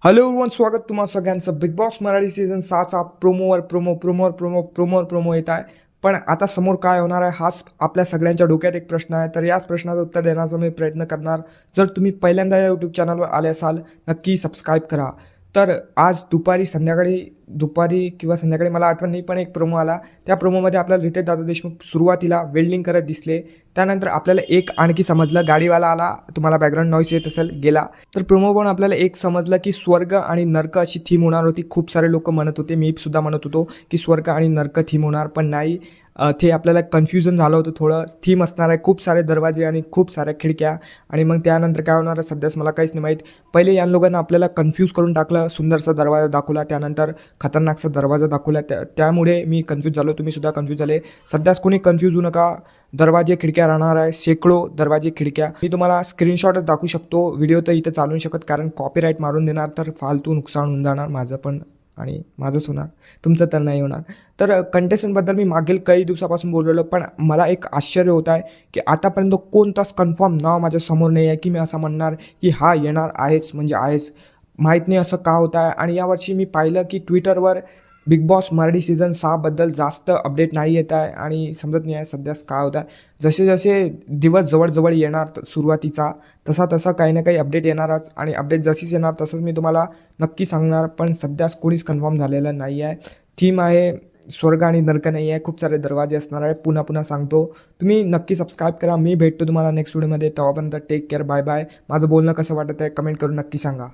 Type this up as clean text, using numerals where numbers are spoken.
Hello everyone, स्वागत तुम्हा सगळ्यांचं बिग बॉस मराठी सीझन 6चा प्रोमोवर येत आहे. पण आता समोर काय होणार आहे हाच आपल्या सगळ्यांच्या डोक्यात एक प्रश्न आहे. तर याच प्रश्नाचं उत्तर देण्याचा मी प्रयत्न करणार. जर तुम्ही पहिल्यांदा या यूट्यूब चॅनलवर आले असाल, नक्की सबस्क्राईब करा. तर आज दुपारी किंवा संध्याकाळी मला आठवण नाही, पण एक प्रोमो आला. त्या प्रोमोमध्ये आपल्याला रितेश दादा देशमुख सुरुवातीला वेल्डिंग करत दिसले. त्यानंतर आपल्याला एक आणखी समजलं, गाडीवाला आला, तुम्हाला बॅकग्राऊंड नॉईस येत असेल, गेला. तर प्रोमो पण आपल्याला एक समजलं की स्वर्ग आणि नर्क अशी थीम होणार होती. खूप सारे लोक म्हणत होते, मी सुद्धा म्हणत होतो की स्वर्ग आणि नर्क थीम होणार, पण नाही. ते आपल्याला कन्फ्युजन झालं होतं थोडं. थीम असणार आहे खूप सारे दरवाजे आणि खूप साऱ्या खिडक्या. आणि मग त्यानंतर काय होणार आहे सध्याच मला काहीच नाही माहीत. पहिले या लोकांना आपल्याला कन्फ्यूज करून टाकलं. सुंदरसा दरवाजा दाखवला, त्यानंतर खतरनाकचा दरवाजा दाखवला. त्यामुळे मी कन्फ्यूज झालो, तुम्ही सुद्धा कन्फ्यूज झाले. सध्याच कोणी कन्फ्यूज होऊ नका. दरवाजे खिडक्या राहणार आहे, शेकडो दरवाजे खिडक्या. मी तुम्हाला स्क्रीनशॉटच दाखवू शकतो. व्हिडिओ तर इथं चालू शकत, कारण कॉपीराईट मारून देणार, तर फालतू नुकसान होऊन जाणार माझं पण आणि माझंच होणार, तुमचं तर नाही होणार. तर कंटेस्टंटबद्दल मी मागील काही दिवसापासून बोललेलो, पण मला एक आश्चर्य होत आहे की आतापर्यंत कोणताच कन्फर्म नाव माझ्या समोर नाही आहे की मी असं म्हणणार की हा येणार आहेच म्हणजे आहेच. माहीत नाही असं का होत आहे. आणि यावर्षी मी पाहिलं की ट्विटरवर बिग बॉस मराठी सीझन 6बद्दल जास्त अपडेट नाही येत आहे आणि समजत नाही आहे सध्याच काय होत आहे. जसे जसे दिवस जवळ येणार सुरुवातीचा, तसा काही ना काही अपडेट येणारच. आणि अपडेट जशीच येणार तसंच मी तुम्हाला नक्की सांगणार. पण सध्याच कोणीच कन्फर्म झालेलं नाही आहे. थीम आहे स्वर्ग आणि नरक नाही आहे, खूप सारे दरवाजे असणार आहे. पुन्हा सांगतो, तुम्ही नक्की सबस्क्राईब करा. मी भेटतो तुम्हाला नेक्स्ट व्हिडिओमध्ये. तेव्हापर्यंत टेक केअर, बाय बाय. माझं बोलणं कसं वाटत आहे कमेंट करून नक्की सांगा.